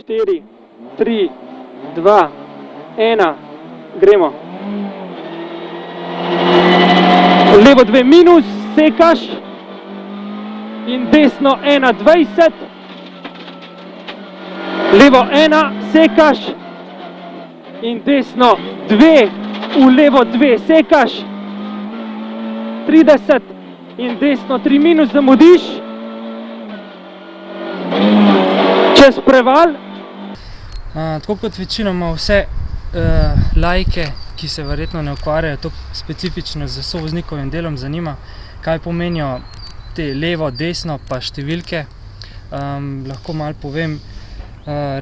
4, 3, 2, 1, gremo. Levo 2 minus, sekaš in desno 1,20. Levo 1, sekaš in desno 2, v levo 2, sekaš. 30 in desno 3 minus, zamudiš. Čez preval. Tako kot večinoma vse laike, ki se verjetno ne ukvarjajo tako specifično z sovoznikovim delom, zanima, kaj pomenijo te levo, desno pa številke. Lahko malo povem,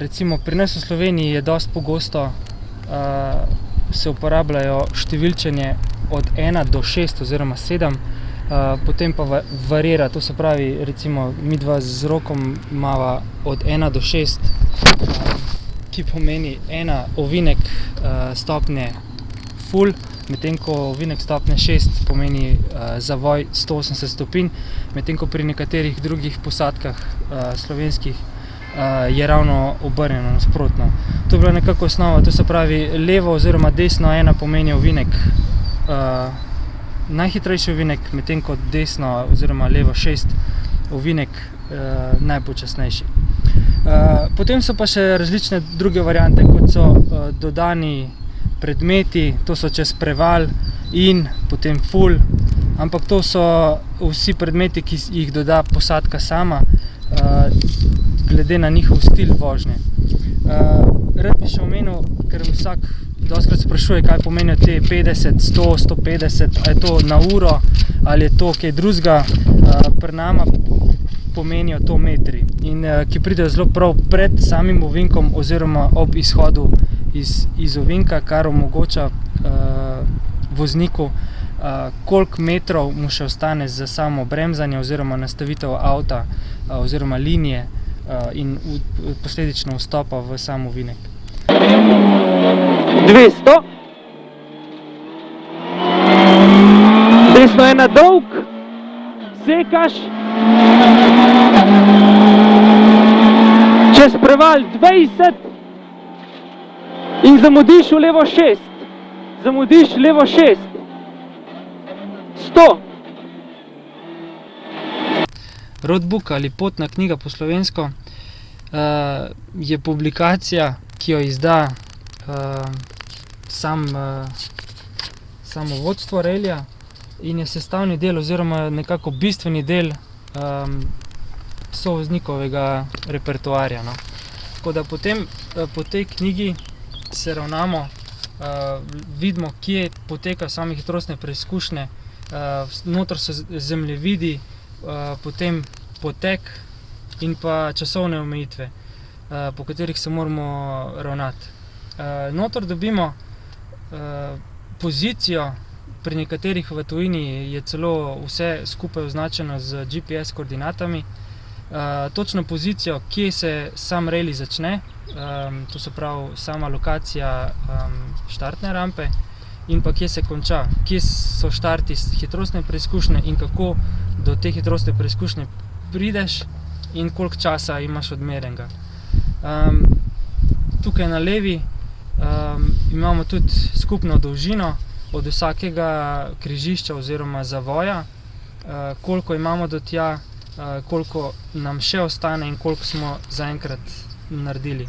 recimo pri nas v Sloveniji je dosti pogosto se uporabljajo številčenje od 1 do 6 oziroma 7, potem pa varira, to se pravi, recimo midva z Rokom imava od 1 do 6, ki pomeni 1 ovinek stopnje full, medtem ko ovinek stopnje 6 pomeni zavoj 180 stopinj, medtem ko pri nekaterih drugih posadkah slovenskih je ravno obrnjeno, nasprotno. To je bila nekako osnova, to se pravi levo oziroma desno 1 pomeni ovinek najhitrejši ovinek, medtem ko desno oziroma levo 6 ovinek najpočasnejši. Potem so pa še različne druge variante, kot so dodani predmeti, to so čez preval in potem full, ampak to so vsi predmeti, ki jih doda posadka sama, glede na njihov stil vožnje. Rad bi še omenil, ker vsak dostikrat sprašuje, kaj pomenijo te 50, 100, 150, ali je to na uro, ali je to kaj drugega, pri nama pomenijo to metri, in ki pridejo zelo prav pred samim ovinkom oziroma ob izhodu iz ovinka, kar omogoča vozniku, koliko metrov mu še ostane za samo bremzanje oziroma nastavitev avta oziroma linije in posledično vstopa v sam ovinek. 200. Desno 1 dolg, sekaš. Čez preval 20 in zamudiš v levo 6. Zamudiš levo 6. 100. Roadbook ali potna knjiga po slovensko je publikacija, ki jo izda samo vodstvo relija in je sestavni del oziroma nekako bistveni del sovoznikovega repertoarja. Tako da potem po tej knjigi se ravnamo, vidimo, kje potekajo same hitrostne preizkušnje, noter so zemljevidi, potem potek in pa časovne omejitve, po katerih se moramo ravnati. Noter dobimo pozicijo, pri nekaterih v tujini je celo vse skupaj označeno z GPS koordinatami, točno pozicijo, kje se sam reli začne, to se pravi sama lokacija štartne rampe, in pa kje se konča, kje so štarti hitrostne preizkušnje in kako do te hitrostne preizkušnje prideš in koliko časa imaš odmerenega. Tukaj na levi imamo tudi skupno dolžino od vsakega križišča oziroma zavoja, koliko imamo do tja, koliko nam še ostane in koliko smo zaenkrat naredili.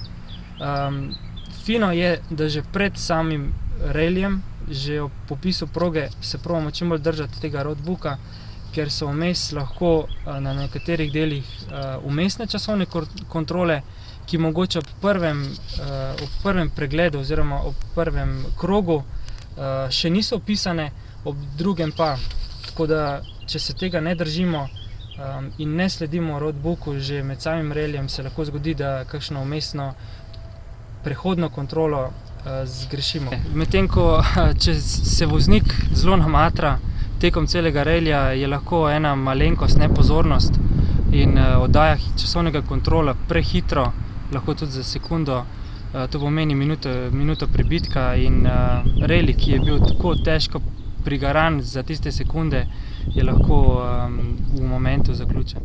Fino je, da že pred samim relijem, že ob popisu proge se probamo čim bolj držati tega roadbooka, ker so vmes lahko na nekaterih delih vmesne časovne kontrole, ki mogoče ob prvem pregledu oziroma ob prvem krogu še niso opisane, ob drugem pa. Tako da, če se tega ne držimo in ne sledimo roadbooku, že med samim relijem se lahko zgodi, da kakšno vmesno prehodno kontrolo zgrešimo. Medtem ko, če se voznik zelo namatra tekom celega relija, je lahko ena malenkost, nepozornost in oddaja časovnega kontrola prehitro, lahko tudi za sekundo, to pomeni minuto prebitka, in reli, ki je bil tako težko prigaran za tiste sekunde, je lahko v momentu zaključen.